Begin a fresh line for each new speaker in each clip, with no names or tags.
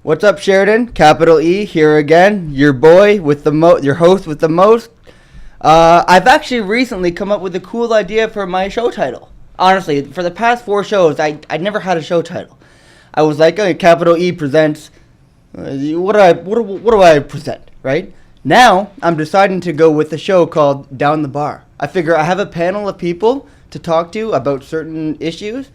What's up, Sheridan? Capital E here again. Your boy with the your host with the most. I've actually recently come up with a cool idea for my show title. Honestly, for the past 4 shows, I never had a show title. I was like, Capital E presents. What do I present? Right now, I'm deciding to go with a show called Down the Bar. I figure I have a panel of people to talk to about certain issues.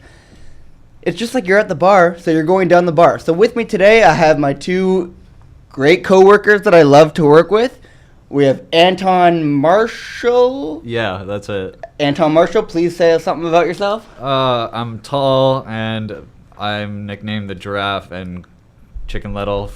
It's just like you're at the bar, so you're going down the bar. So with me today, I have my 2 great coworkers that I love to work with. We have Anton Marshall.
Yeah, that's it.
Anton Marshall, please say something about yourself.
I'm tall, and I'm nicknamed the Giraffe and Chicken Little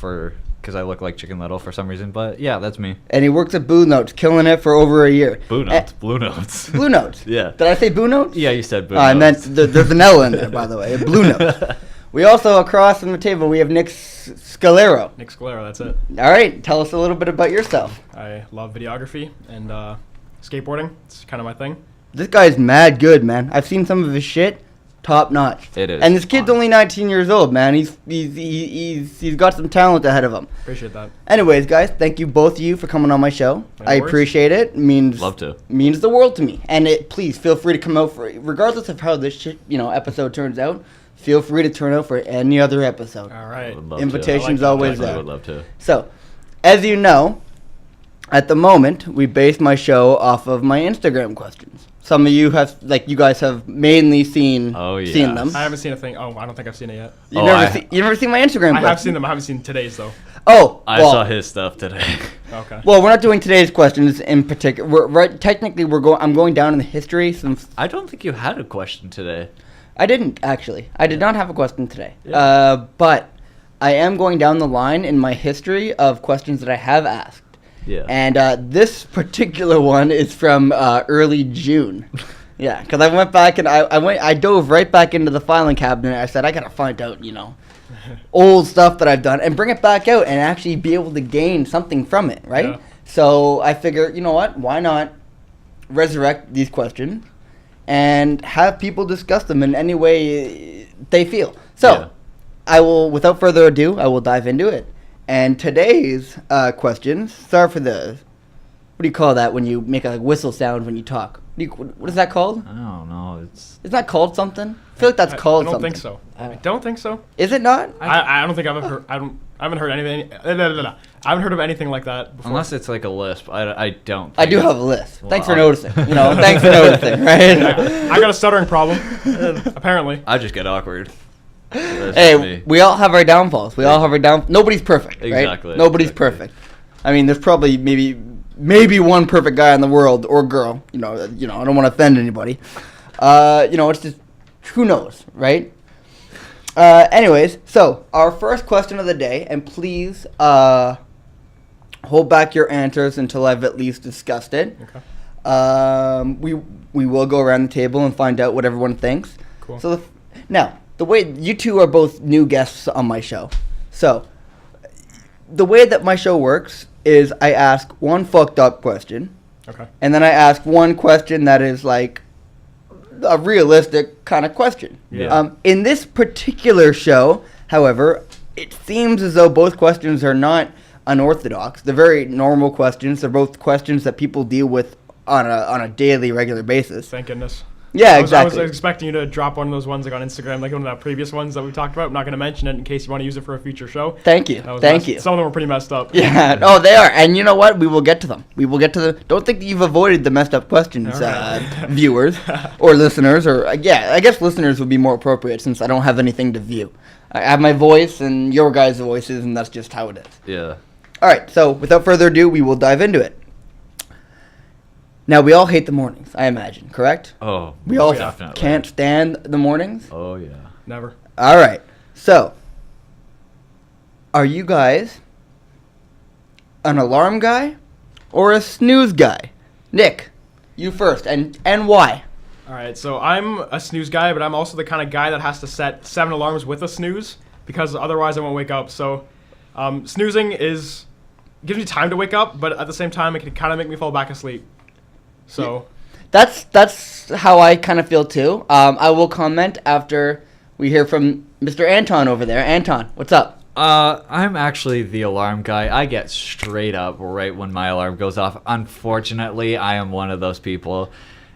because I look like Chicken Little for some reason. But yeah, that's me.
And he works at Blue Notes, killing it for over a year.
Blue Notes. Blue Notes.
Blue Notes.
Yeah.
Did I say Blue Notes?
Yeah, you said Blue
I
Notes.
meant there's an L in there, by the way. Blue Notes. We also, across from the table, we have Nick Scalero.
Nick Scalero, that's it.
All right, tell us a little bit about yourself.
I love videography and skateboarding. It's kind of my thing.
This guy's mad good, man. I've seen some of his shit. Top notch.
It is.
And this kid's only 19 years old, man. He's got some talent ahead of him.
Appreciate that.
Anyways, guys, thank you both of you for coming on my show. I appreciate it.
Love to.
Means the world to me. And please feel free to come out for, regardless of how this episode turns out. Feel free to turn out for any other episode.
All right.
Invitation's always there.
I would love to.
So, as you know, at the moment, we base my show off of my Instagram questions. Some of you you guys have mainly seen them.
I haven't seen a thing. Oh, I don't think I've seen it yet.
You've never seen my Instagram questions?
I have seen them. I haven't seen today's, though.
Oh,
I saw his stuff today.
Okay.
Well, we're not doing today's questions in particular. Technically, I'm going down in the history.
I don't think you had a question today.
I didn't, actually. I did not have a question today. Yeah. But I am going down the line in my history of questions that I have asked.
Yeah.
And this particular one is from early June. Yeah, because I went back and I dove right back into the filing cabinet. I said, I got to find out, old stuff that I've done and bring it back out and actually be able to gain something from it, right? Yeah. So I figure, you know what? Why not resurrect these questions and have people discuss them in any way they feel? So I will, without further ado, I will dive into it. And today's questions, sorry for the, what do you call that when you make a whistle sound when you talk? What is that called?
I don't know.
Isn't that called something? I feel like that's called something.
I don't think so.
Is it not?
I don't think I've ever heard. I haven't heard anything. I haven't heard of anything like that before.
Unless it's like a lisp. I don't.
I do have a lisp. Thanks for noticing. Thanks for noticing, right?
I got a stuttering problem, apparently.
I just get awkward.
Hey, we all have our downfalls. Nobody's perfect, right?
Exactly.
Nobody's perfect. I mean, there's probably maybe one perfect guy in the world or girl. I don't want to offend anybody. It's just who knows, right? Anyways, so our first question of the day, and please hold back your answers until I've at least discussed it.
Okay.
We will go around the table and find out what everyone thinks.
Cool.
So now, the way you two are both new guests on my show, so the way that my show works is I ask one fucked up question, and then I ask one question that is like a realistic kind of question.
Yeah.
In this particular show, however, it seems as though both questions are not unorthodox. They're very normal questions. They're both questions that people deal with on a daily, regular basis.
Thank goodness.
Yeah, exactly.
I was expecting you to drop one of those ones like on Instagram, like one of the previous ones that we talked about. I'm not going to mention it in case you want to use it for a future show.
Thank you. Thank you.
Some of them were pretty messed up.
Yeah. Oh, they are. And you know what? We will get to them. Don't think that you've avoided the messed up questions, viewers or listeners. Or I guess listeners would be more appropriate since I don't have anything to view. I have my voice and your guys' voices, and that's just how it is.
Yeah.
All right. So without further ado, we will dive into it. Now, we all hate the mornings, I imagine, correct?
Oh,
we all
definitely
can't stand the mornings?
Oh, yeah.
Never.
All right. So, are you guys an alarm guy or a snooze guy? Nick, you first, and why?
All right, so I'm a snooze guy, but I'm also the kind of guy that has to set 7 alarms with a snooze because otherwise I won't wake up. So, snoozing gives me time to wake up, but at the same time, it can kind of make me fall back asleep. So
that's how I kind of feel too. I will comment after we hear from Mr. Anton over there. Anton, what's up?
I'm actually the alarm guy. I get straight up right when my alarm goes off. Unfortunately, I am one of those people.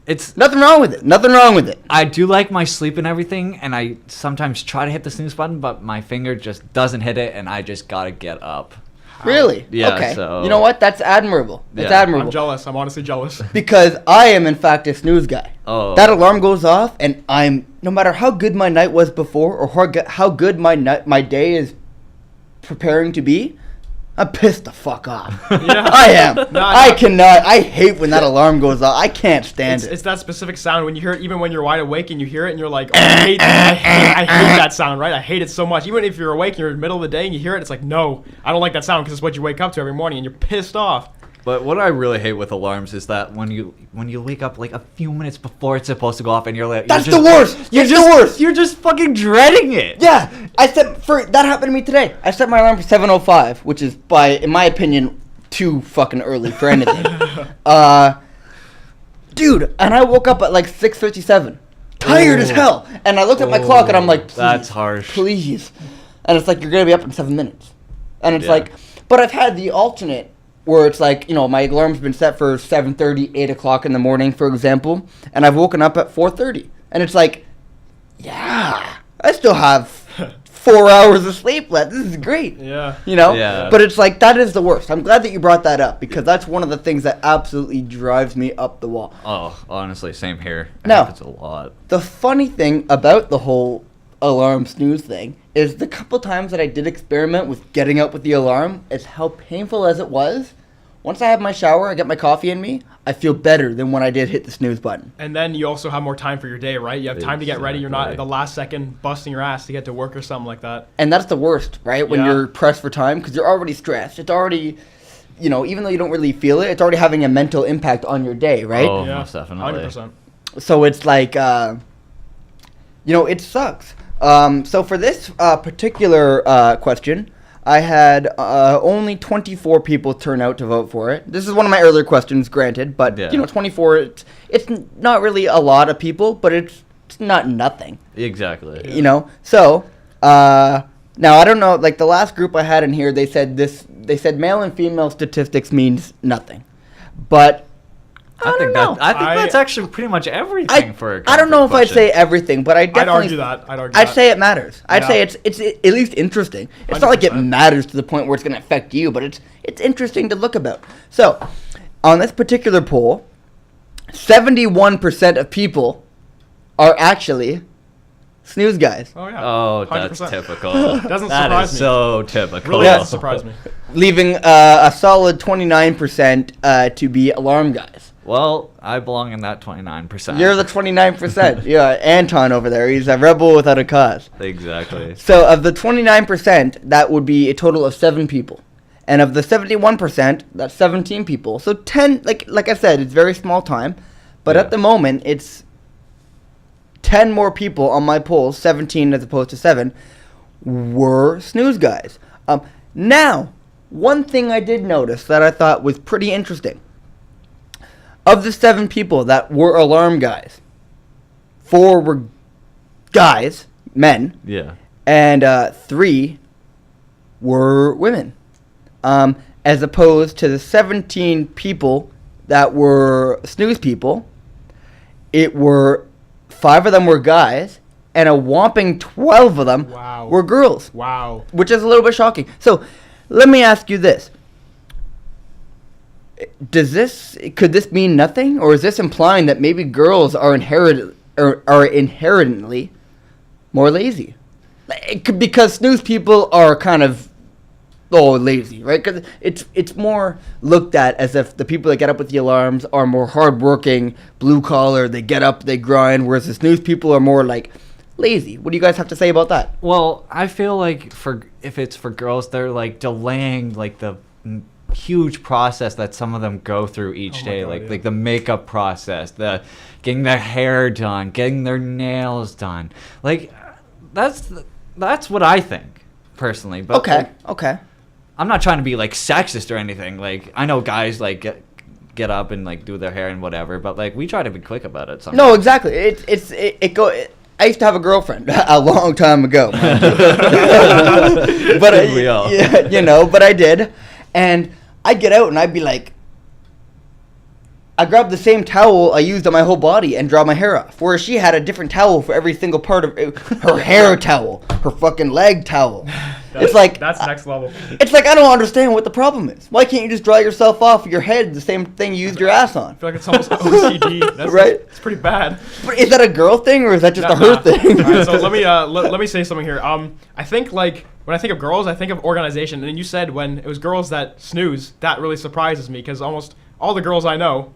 It's
Nothing wrong with it. Nothing wrong with it.
I do like my sleep and everything, and I sometimes try to hit the snooze button, but my finger just doesn't hit it, and I just gotta get up.
Really?
Yeah,
Okay.
so-
You know what? That's admirable. That's
Yeah.
admirable.
I'm jealous. I'm honestly jealous.
Because I am, in fact, a snooze guy.
Oh.
That alarm goes off, and no matter how good my night was before, or how good my day is preparing to be, I'm pissed the fuck off.
Yeah.
I am.
No,
I cannot. I hate when that alarm goes off. I can't stand
It's,
it.
it's that specific sound when you hear it, even when you're wide awake and you hear it and you're like, oh, I hate that sound, right? I hate it so much. Even if you're awake and you're in the middle of the day and you hear it, it's like, no, I don't like that sound because it's what you wake up to every morning and you're pissed off.
But what I really hate with alarms is that when you wake up like a few minutes before it's supposed to go off, and you're like,
That's the worst. It's the worst.
You're just fucking dreading it.
Yeah, that happened to me today. I set my alarm for 7:05, which is in my opinion, too fucking early for anything. Dude, and I woke up at like 6:57, tired as
Ooh.
hell, and I looked at my clock and I'm like, please,
That's harsh.
please, and it's like you're gonna be up in 7 minutes, and it's
Yeah.
like, but I've had the alternate where it's like, my alarm's been set for 7:30, 8 o'clock in the morning, for example, and I've woken up at 4:30, and it's like, yeah, I still have 4 hours of sleep left. This is great.
Yeah.
Yeah.
But it's like, that is the worst. I'm glad that you brought that up, because that's one of the things that absolutely drives me up the wall.
Oh, honestly, same here. It
No.
happens a lot.
The funny thing about the whole alarm snooze thing is the couple times that I did experiment with getting up with the alarm, as how painful as it was, once I have my shower, I get my coffee in me, I feel better than when I did hit the snooze button.
And then you also have more time for your day, right? You have time to get ready. You're not at
Exactly.
the last second busting your ass to get to work or something like that.
And that's the worst, right? When
Yeah.
you're pressed for time, because you're already stressed. It's already, even though you don't really feel it, it's already having a mental impact on your day, right?
Oh,
Yeah.
most definitely.
100%.
So it's like, it sucks. So for this particular question, I had only 24 people turn out to vote for it. This is one of my earlier questions, granted, but
Yeah.
24. It's not really a lot of people, but it's not nothing.
Exactly.
So now I don't know. Like the last group I had in here, they said male and female statistics means nothing, but I don't know.
I think that's actually pretty much everything for a
I don't know if
comfort
I'd say
question.
everything, but I definitely.
I'd argue that.
I'd say it matters. I'd
Yeah.
say it's at least interesting. It's not like it
100%.
matters to the point where it's going to affect you, but it's interesting to look about. So, on this particular poll, 71% of people are actually snooze guys,
Oh, yeah.
Oh, that's
100%.
typical.
Doesn't
That
surprise
is
me.
so typical.
Really
Yeah.
doesn't surprise me.
leaving a solid 29% to be alarm guys.
Well, I belong in that 29%.
You're the 29%. Yeah, Anton over there. He's a rebel without a cause.
Exactly.
So of the 29%, that would be a total of 7 people. And of the 71%, that's 17 people. So 10, like I said, it's very small time. But
Yeah.
at the moment, it's 10 more people on my poll, 17 as opposed to 7, were snooze guys. Now, one thing I did notice that I thought was pretty interesting. Of the 7 people that were alarm guys, 4 were guys, men,
Yeah.
and 3 were women. As opposed to the 17 people that were snooze people, 5 of them were guys, and a whopping 12 of them
Wow.
were girls,
Wow.
which is a little bit shocking. So, let me ask you this. Could this mean nothing, or is this implying that maybe girls are inherently more lazy? Because snooze people are kind of lazy, right? Because it's more looked at as if the people that get up with the alarms are more hardworking, blue collar. They get up, they grind, whereas the snooze people are more like lazy. What do you guys have to say about that?
Well, I feel like if it's for girls, they're like delaying like the huge process that some of them go through each
Oh my
day,
God, yeah.
like the makeup process, the getting their hair done, getting their nails done. Like that's what I think personally. But
Okay,
like,
okay.
I'm not trying to be like sexist or anything. Like I know guys like get up and like do their hair and whatever, but like we try to be quick about it sometimes.
No, exactly. I used to have a girlfriend a long time ago. Mind you. But
Didn't we all?
yeah, you know, but I did, and I'd get out and I'd be like, I grabbed the same towel I used on my whole body and dry my hair off. Whereas she had a different towel for every single part of her hair towel, her fucking leg towel. It's like
that's next level.
It's like I don't understand what the problem is. Why can't you just dry yourself off your head the same thing you used your ass on?
I feel like it's almost OCD. That's
Right?
It's pretty bad.
But is that a girl thing or is that just a her thing?
All right, so let me say something here. I think like when I think of girls, I think of organization. And you said when it was girls that snooze, that really surprises me because almost all the girls I know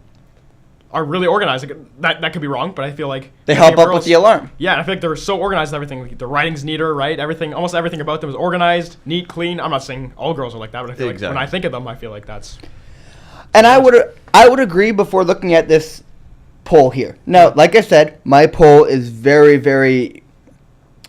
are really organized. Like, that could be wrong, but I feel like
They
I
help
think of
up with the alarm.
Yeah, and I feel like they're so organized. And everything, like, the writing's neater, right? Almost everything about them is organized, neat, clean. I'm not saying all girls are like that, but I feel like when I think of them, I feel like that's.
And I would agree before looking at this poll here. Now, like I said, my poll is very, very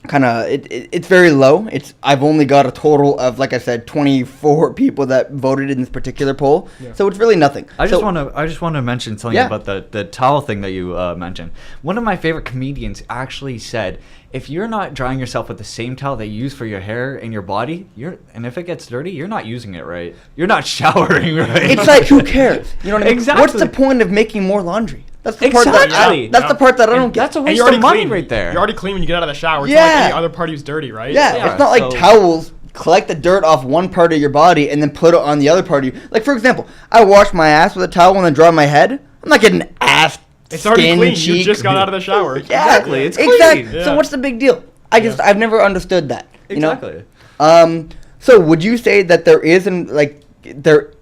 kind of it's very low. I've only got a total of, like I said, 24 people that voted in this particular poll. Yeah. So it's really nothing.
I just want to mention something about the towel thing that you mentioned. One of my favorite comedians actually said, if you're not drying yourself with the same towel that you use for your hair and your body, and if it gets dirty, you're not using it right. You're not showering right.
It's like, who cares? You know what I mean?
Exactly.
What's the point of making more laundry? That's the part
Exactly.
that's the part that I don't get.
That's a waste of money right there.
You're already clean when you get out of the shower. It's
Yeah.
not like any other part of you's dirty, right?
Yeah, it's not like towels collect the dirt off one part of your body and then put it on the other part of you. Like, for example, I wash my ass with a towel and then dry my head. I'm not getting ass.
It's already
skin,
clean.
cheek.
You just got out of the shower.
Yeah,
Exactly. It's
exactly.
clean.
Yeah.
So what's the big deal? I've never understood that. You know?
Exactly.
So would you say that there isn't like there?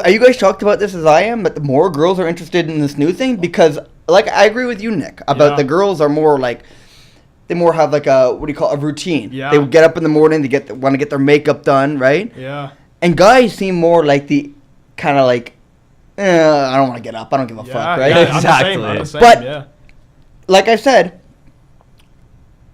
Are you guys shocked about this as I am? That the more girls are interested in this new thing because, like, I agree with you, Nick, about the girls are more like they more have like a a routine.
Yeah.
They get up in the morning. They want to get their makeup done, right?
Yeah.
And guys seem more like the kind of like, I don't want to get up. I don't give a fuck, right?
Yeah,
Exactly.
I'm the same,
But-
yeah.
Like I said,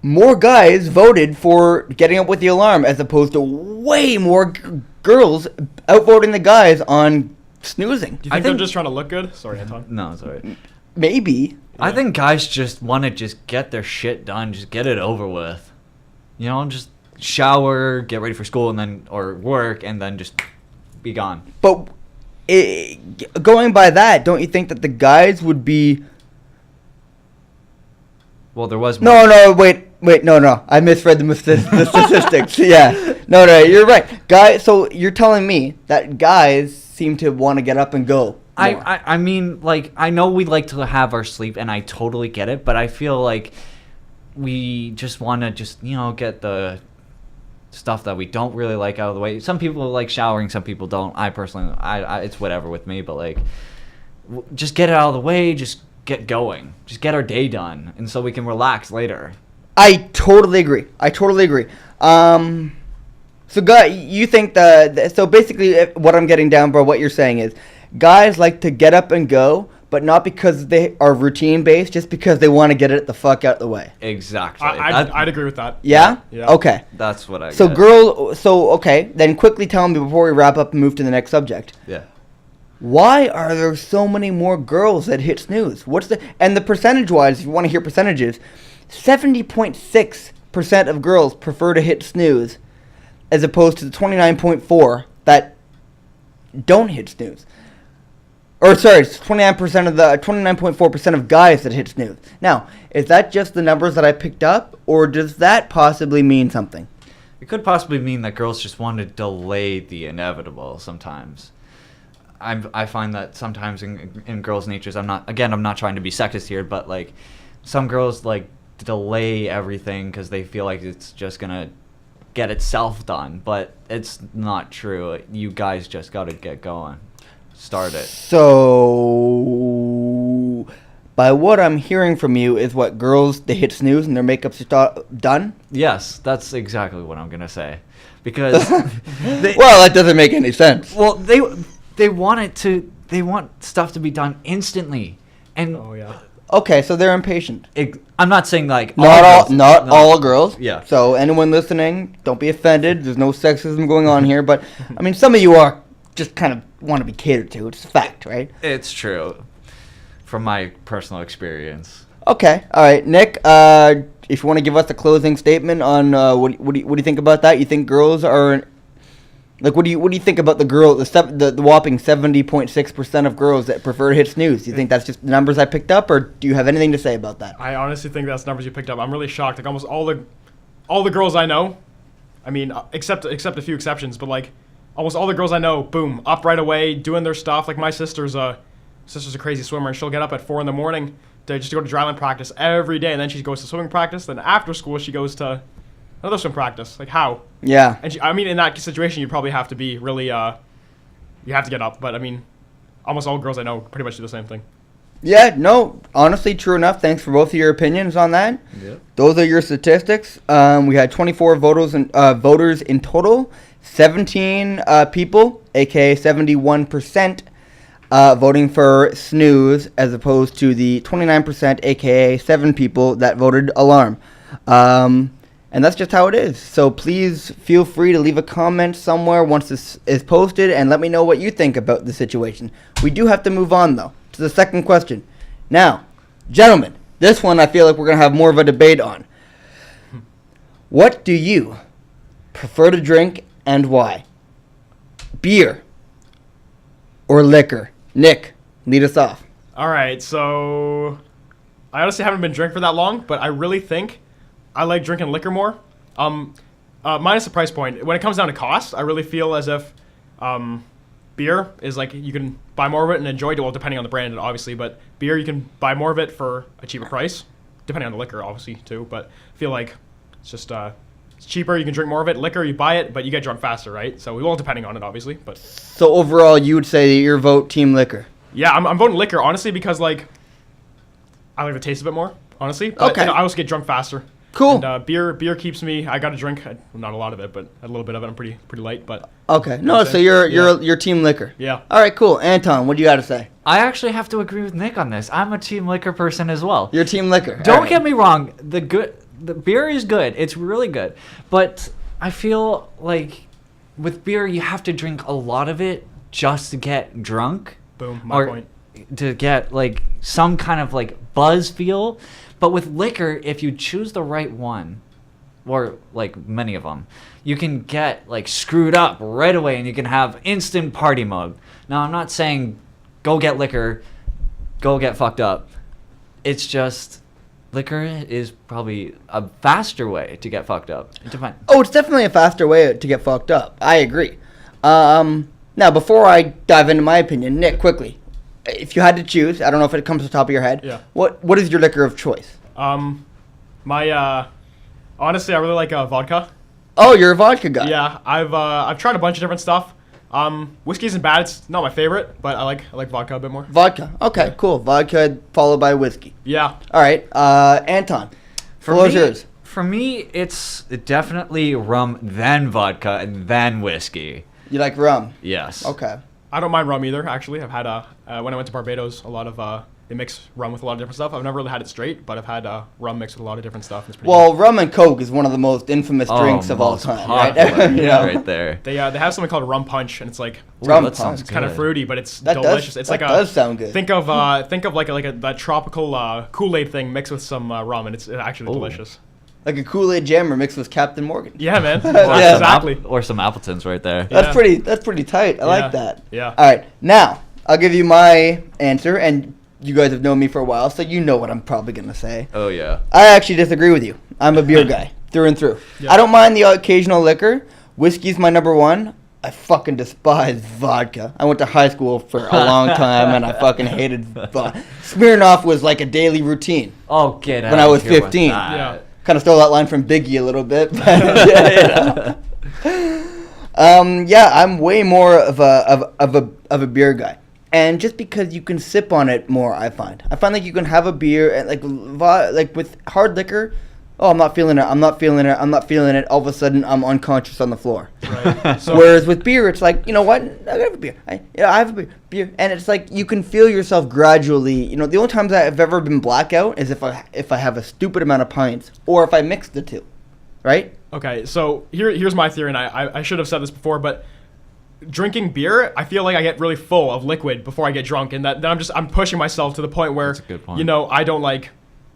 more guys voted for getting up with the alarm as opposed to way more girls outvoting the guys on snoozing.
Do you think they're just trying to look good? Sorry, Anton.
No, sorry.
Maybe.
I think guys just want to just get their shit done, just get it over with. You know, just shower, get ready for school, and then or work, and then just be gone.
But going by that, don't you think that the guys would be...
Well, there was
Wait, no. I misread the statistics. Yeah. No, you're right. Guys, so you're telling me that guys seem to want to get up and go more.
I mean, like, I know we like to have our sleep, and I totally get it, but I feel like we just want to get the stuff that we don't really like out of the way. Some people like showering, some people don't. I personally, it's whatever with me, but, like, just get it out of the way, just get going. Just get our day done, and so we can relax later.
I totally agree. So, guy, you think so basically what I'm getting down, bro, what you're saying is guys like to get up and go, but not because they are routine-based, just because they want to get it the fuck out the way.
Exactly.
I'd agree with that.
Yeah?
Yeah.
Okay.
That's what I
So,
get.
okay, then quickly tell me before we wrap up and move to the next subject.
Yeah.
Why are there so many more girls that hit snooze? And the percentage-wise, if you want to hear percentages, 70.6% of girls prefer to hit snooze as opposed to the 29.4% that don't hit snooze. Or sorry, it's 29.4% of guys that hit snooze. Now, is that just the numbers that I picked up, or does that possibly mean something?
It could possibly mean that girls just want to delay the inevitable sometimes. I find that sometimes in girls' natures, I'm not trying to be sexist here, but, like, some girls, like, delay everything because they feel like it's just going to get itself done, but it's not true. You guys just got to get going. Start it.
So, by what I'm hearing from you is what girls, they hit snooze and their makeup's done?
Yes, that's exactly what I'm going to say. Because...
well, that doesn't make any sense.
Well, they want stuff to be done instantly. And
Oh, yeah.
Okay, so they're impatient.
I'm not saying, like...
Not all girls.
Yeah.
So, anyone listening, don't be offended. There's no sexism going on here. But, I mean, some of you are just kind of want to be catered to. It's a fact, right?
It's true. From my personal experience.
Okay, all right, Nick. If you want to give us a closing statement on what do you think about that? You think girls are like what do you think about the whopping 70.6% of girls that prefer to hit snooze? Do you think that's just the numbers I picked up, or do you have anything to say about that?
I honestly think that's numbers you picked up. I'm really shocked. Like almost all the girls I know, I mean, except a few exceptions, but like almost all the girls I know, boom, up right away, doing their stuff. Like my sister's a crazy swimmer, and she'll get up at 4 a.m. to just go to dryland practice every day, and then she goes to swimming practice. Then after school, she goes to another swim practice. Like how?
Yeah.
And I mean, in that situation, you probably have to be really, you have to get up. But I mean, almost all girls I know pretty much do the same thing.
Yeah, no, honestly, true enough. Thanks for both of your opinions on that.
Yep.
Those are your statistics. We had 24 voters in total. 17 people, aka 71%, voting for snooze, as opposed to the 29%, aka 7 people that voted alarm. And that's just how it is. So please feel free to leave a comment somewhere once this is posted and let me know what you think about the situation. We do have to move on, though, to the second question. Now, gentlemen, this one I feel like we're going to have more of a debate on. What do you prefer to drink and why? Beer or liquor? Nick, lead us off.
All right, so I honestly haven't been drinking for that long, but I really think I like drinking liquor more. Minus the price point. When it comes down to cost, I really feel as if beer is like you can buy more of it and enjoy it, well, depending on the brand, obviously, but beer you can buy more of it for a cheaper price, depending on the liquor, obviously, too, but I feel like it's just it's cheaper, you can drink more of it. Liquor, you buy it, but you get drunk faster, right? So, well, depending on it, obviously, but...
So overall, you would say your vote team liquor?
Yeah, I'm voting liquor, honestly, because, like, I like the taste of it more, honestly, but
okay.
You know, I also get drunk faster.
Cool.
And beer keeps me. I got to drink, not a lot of it, but a little bit of it. I'm pretty light, but
okay. No, so you're team liquor.
Yeah.
All right, cool. Anton, what do you got to say?
I actually have to agree with Nick on this. I'm a team liquor person as well.
You're team liquor.
Don't get me wrong. The beer is good. It's really good, but I feel like with beer you have to drink a lot of it just to get drunk.
Boom. My point.
To get like some kind of like buzz feel. But with liquor, if you choose the right one, or like many of them, you can get like screwed up right away and you can have instant party mode. Now, I'm not saying go get liquor, go get fucked up. It's just liquor is probably a faster way to get fucked up.
Oh, it's definitely a faster way to get fucked up. I agree. Now, before I dive into my opinion, Nick, quickly. If you had to choose, I don't know if it comes to the top of your head.
Yeah.
What is your liquor of choice?
Honestly, I really like vodka.
Oh, you're a vodka guy.
Yeah, I've tried a bunch of different stuff. Whiskey isn't bad. It's not my favorite, but I like vodka a bit more.
Vodka. Okay,
Yeah.
cool. Vodka followed by whiskey.
Yeah.
All right. Anton, floor's yours.
For me, it's definitely rum, then vodka, and then whiskey.
You like rum?
Yes.
Okay.
I don't mind rum either. Actually, I've had when I went to Barbados, a lot of they mix rum with a lot of different stuff. I've never really had it straight, but I've had rum mixed with a lot of different stuff. It's pretty
well, good. Rum and Coke is one of the most infamous drinks of all time, right?
You know? Right there.
They have something called a rum punch, and it's like
rum
that sounds
it's kind of fruity, but it's
that
delicious.
It's does sound good.
Think of that tropical Kool-Aid thing mixed with some rum, and it's actually delicious.
Like a Kool-Aid jammer mixed with Captain Morgan.
Yeah, man.
Yeah.
Exactly.
Or some Appletons right there.
That's pretty tight. I like that.
Yeah.
All right, now I'll give you my answer, and you guys have known me for a while, so you know what I'm probably gonna say.
Oh yeah.
I actually disagree with you. I'm a beer guy through and through.
Yeah.
I don't mind the occasional liquor. Whiskey's my number one. I fucking despise vodka. I went to high school for a long time, and I fucking hated vodka. Smirnoff was like a daily routine.
Oh, get out.
When I was
of here with
15.
that.
Yeah.
Kind of stole that line from Biggie a little bit. But yeah, yeah, I'm way more of a beer guy. And just because you can sip on it more, I find like you can have a beer and like with hard liquor. Oh, I'm not feeling it. I'm not feeling it. I'm not feeling it. All of a sudden, I'm unconscious on the floor.
Right. So,
whereas with beer, it's like, you know what? I have a beer. I have a beer, and it's like you can feel yourself gradually. You know, the only times I've ever been blackout is if I have a stupid amount of pints or if I mix the two, right?
Okay, so here's my theory, and I should have said this before, but drinking beer, I feel like I get really full of liquid before I get drunk, and then I'm pushing myself to the point where,
That's a good point.
you know, I don't like.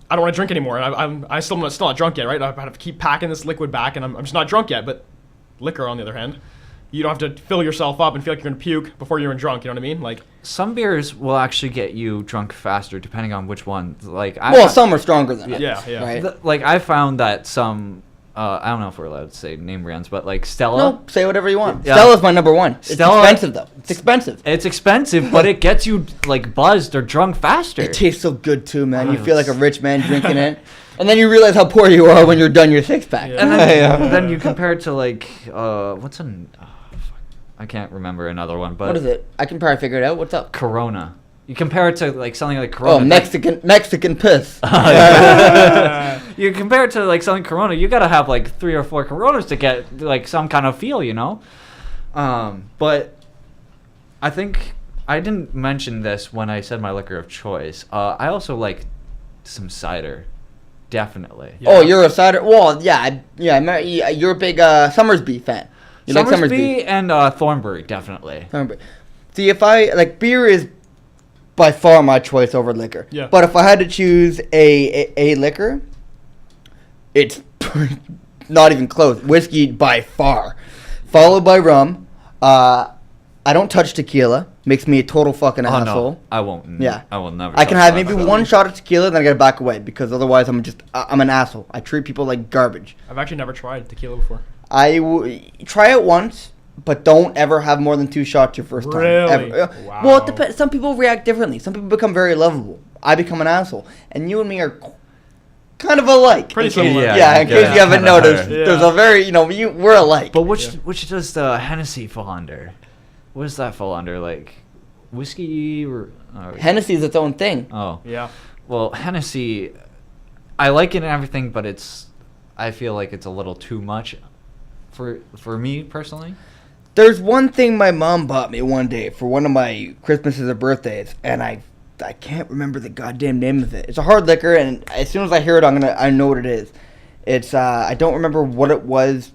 I don't want to drink anymore. And I'm still not drunk yet, right? I have to keep packing this liquid back, and I'm just not drunk yet. But liquor, on the other hand, you don't have to fill yourself up and feel like you're gonna puke before you're drunk. You know what I mean? Like
some beers will actually get you drunk faster, depending on which one. Like
some are stronger than others.
Yeah.
Right?
Like I found that some. I don't know if we're allowed to say name brands, but like Stella.
No, say whatever you want.
Yeah.
Stella's my number one.
Stella,
it's expensive though. It's expensive.
It's expensive, but it gets you like buzzed or drunk faster.
It tastes so good too, man. You feel like a rich man drinking it, and then you realize how poor you are when you're done your 6-pack.
And then you compare it to like what's an I can't remember another one, but
what is it? I can probably figure it out. What's up?
Corona. You compare it to like something like Corona.
Oh, Mexican piss.
You compare it to like something Corona. You gotta have like 3 or 4 Coronas to get like some kind of feel, you know. But I think I didn't mention this when I said my liquor of choice. I also like some cider, definitely.
Yeah.
Oh, you're a cider. Well, yeah. You're a big Summersby fan. You like
Summersby and Thornbury, definitely.
Thornbury. See, if I like beer is by far my choice over liquor.
Yeah.
But if I had to choose a liquor, it's not even close. Whiskey by far, followed by rum. I don't touch tequila. Makes me a total fucking asshole.
No, I won't.
Yeah.
I will never.
I can
touch
have
that
maybe
stuff.
one shot of tequila, then I gotta back away because otherwise I'm an asshole. I treat people like garbage.
I've actually never tried tequila before.
Try it once, but don't ever have more than 2 shots your first time.
Really?
Ever.
Wow.
Well, it depends. Some people react differently. Some people become very lovable. I become an asshole, and you and me are kind of alike.
Pretty
In case-
similar.
Yeah, in case you haven't
kinda
noticed,
hard.
there's
Yeah.
a very we're alike.
But which does the Hennessy fall under? What does that fall under? Like whiskey or
Hennessy is its own thing.
Oh.
Yeah.
Well, Hennessy, I like it and everything, but I feel like it's a little too much for me personally.
There's one thing my mom bought me one day for one of my Christmases or birthdays, and I can't remember the goddamn name of it. It's a hard liquor, and as soon as I hear it, I know what it is. It's I don't remember what it was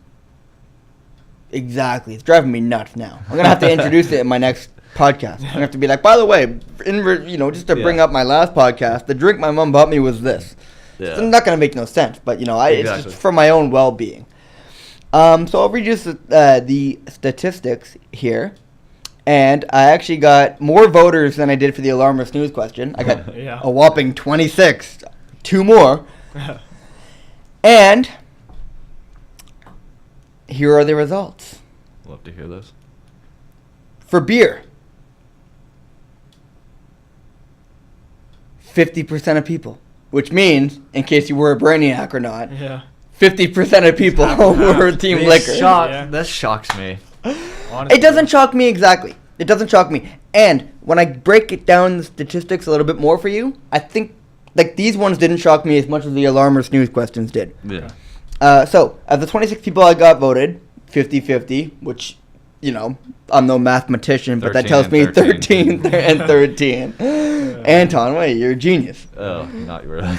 exactly. It's driving me nuts now. I'm gonna have to introduce it in my next podcast. I'm gonna have to be like, by the way, just to bring up my last podcast, the drink my mom bought me was this.
Yeah.
It's not gonna make no sense, but it's
Exactly.
just for my own well-being. So I'll read you the statistics here, and I actually got more voters than I did for the alarm or snooze question. I got
Yeah.
a whopping 26, 2 more, and here are the results.
Love to hear this.
For beer, 50% of people, which means, in case you were a brainiac or not,
Yeah.
50% of people were team liquor.
Yeah.
This shocks me.
Honestly.
It doesn't shock me exactly. It doesn't shock me. And when I break it down the statistics a little bit more for you, I think like these ones didn't shock me as much as the alarm or snooze questions did.
Yeah.
So of the 26 people I got voted, 50-50, which, I'm no mathematician, but that
13
tells me
and 13.
13 and 13. Anton, wait, you're a genius.
Oh, not really.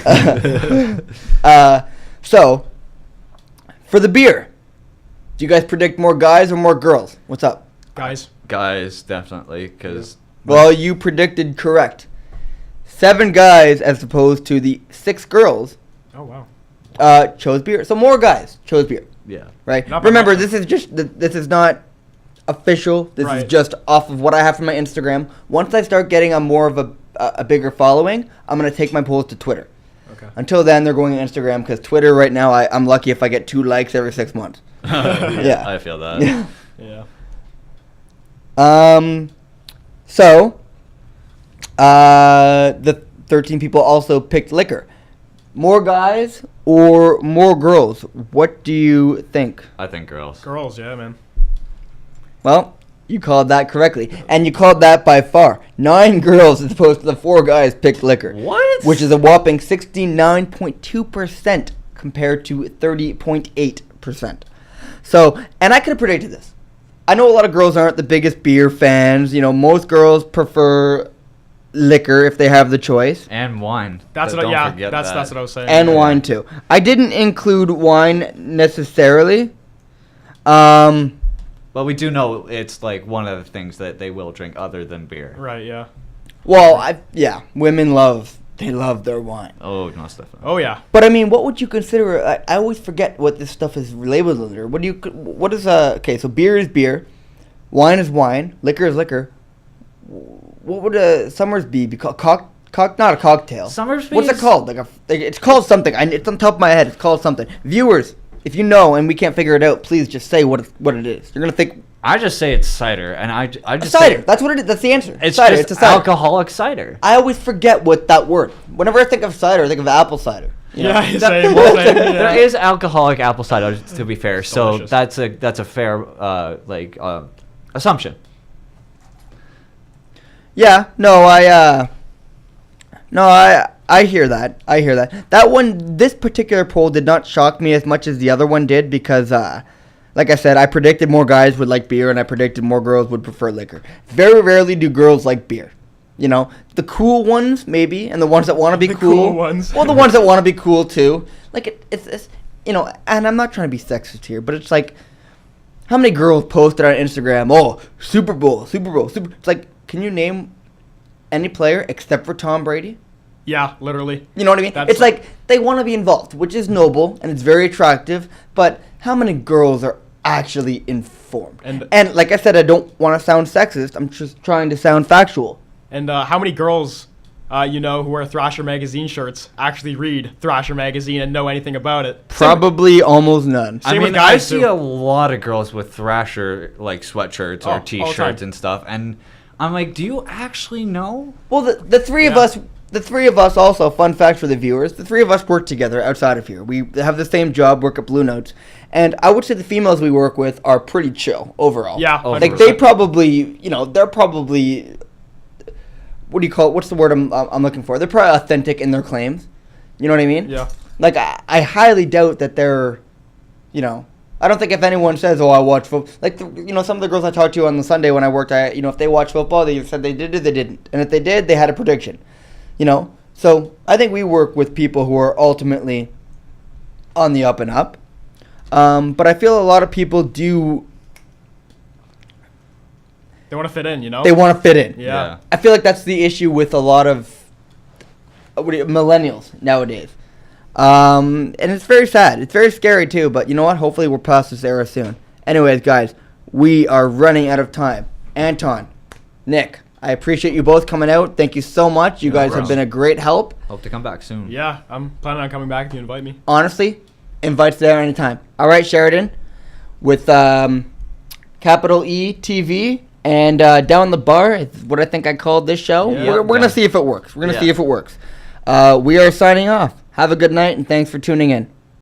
So, for the beer, do you guys predict more guys or more girls? What's up?
Guys.
Guys, definitely, because
Well, you predicted correct. 7 guys as opposed to the 6 girls
Oh wow.
chose beer. So more guys chose beer,
yeah.
right?
Not by
Remember,
much.
this is not official. This is
Right.
just off of what I have from my Instagram. Once I start getting a more of a bigger following, I'm going to take my polls to Twitter.
Okay.
Until then, they're going to Instagram because Twitter right now, I'm lucky if I get 2 likes every 6 months. Yeah.
I feel that.
Yeah.
Yeah.
So, the 13 people also picked liquor. More guys or more girls? What do you think?
I think girls.
Girls. Yeah, man.
Well, you called that correctly. And you called that by far. 9 girls as opposed to the 4 guys picked liquor.
What?
Which is a whopping 69.2% compared to 30.8%. So, and I could have predicted this. I know a lot of girls aren't the biggest beer fans. Most girls prefer liquor if they have the choice.
And wine.
That's
Don't
what. Yeah.
forget
That's
that.
what I was saying.
And
Yeah.
wine too. I didn't include wine necessarily. Well,
But we do know it's like one of the things that they will drink other than beer.
Right. Yeah.
women love they love their wine.
Oh, most definitely.
Oh yeah.
But I mean, what would you consider? I always forget what this stuff is labeled under. What is okay? So beer is beer, wine is wine, liquor is liquor. What would Summers be? Not a cocktail.
Summersby.
What's it called? It's called something. It's on top of my head. It's called something. Viewers, if you know and we can't figure it out, please just say what it is. You're gonna think.
I just say it's cider, and I just
cider.
Say,
That's what it is. That's the answer.
it's
cider.
just
It's a cider.
alcoholic cider.
I always forget what that word. Whenever I think of cider, I think of apple cider. You know?
Yeah, same, same,
There
yeah.
is alcoholic apple cider, to be fair. So
Delicious.
that's a fair assumption.
Yeah, I hear that. I hear that. That one, this particular poll did not shock me as much as the other one did because, like I said, I predicted more guys would like beer and I predicted more girls would prefer liquor. Very rarely do girls like beer. You know, the cool ones maybe, and the ones that want to be
The
cool.
cool ones.
Well, the ones that want to be cool too. Like it's you know, and I'm not trying to be sexist here, but it's like, how many girls posted on Instagram? Oh, Super Bowl. It's like, can you name any player except for Tom Brady?
Yeah, literally.
You know what I mean? It's like they want to be involved, which is noble and it's very attractive. But how many girls are actually informed? And like I said, I don't want to sound sexist. I'm just trying to sound factual.
And how many girls, who wear Thrasher magazine shirts actually read Thrasher magazine and know anything about it?
Probably almost none.
Same with
I
guys,
see
too.
a lot of girls with Thrasher like sweatshirts
all
or
the
T-shirts
time.
and stuff, and I'm like, do you actually know?
Well, the three of us. The three of us also, fun fact for the viewers, the three of us work together outside of here. We have the same job, work at Blue Notes. And I would say the females we work with are pretty chill overall.
Yeah,
Like
100%.
they probably, they're probably, what do you call it? What's the word I'm looking for? They're probably authentic in their claims. You know what I mean?
Yeah.
Like I highly doubt that they're, I don't think if anyone says, oh, I watch football. Like, some of the girls I talked to on the Sunday when I worked, if they watch football, they said they did or they didn't. And if they did, they had a prediction. So I think we work with people who are ultimately on the up and up. But I feel a lot of people do.
They want to fit in,
They want to fit in.
Yeah.
I feel like that's the issue with a lot of millennials nowadays. And it's very sad. It's very scary too. But you know what? Hopefully we're past this era soon. Anyways, guys, we are running out of time. Anton, Nick, I appreciate you both coming out. Thank you so much. You guys have been a great help.
Hope to come back soon.
Yeah, I'm planning on coming back if you invite me.
Honestly, invites there anytime. All right, Sheridan, with capital E TV and Down the Bar is what I think I called this show.
Yeah.
We're gonna see if it works. We are signing off. Have a good night and thanks for tuning in.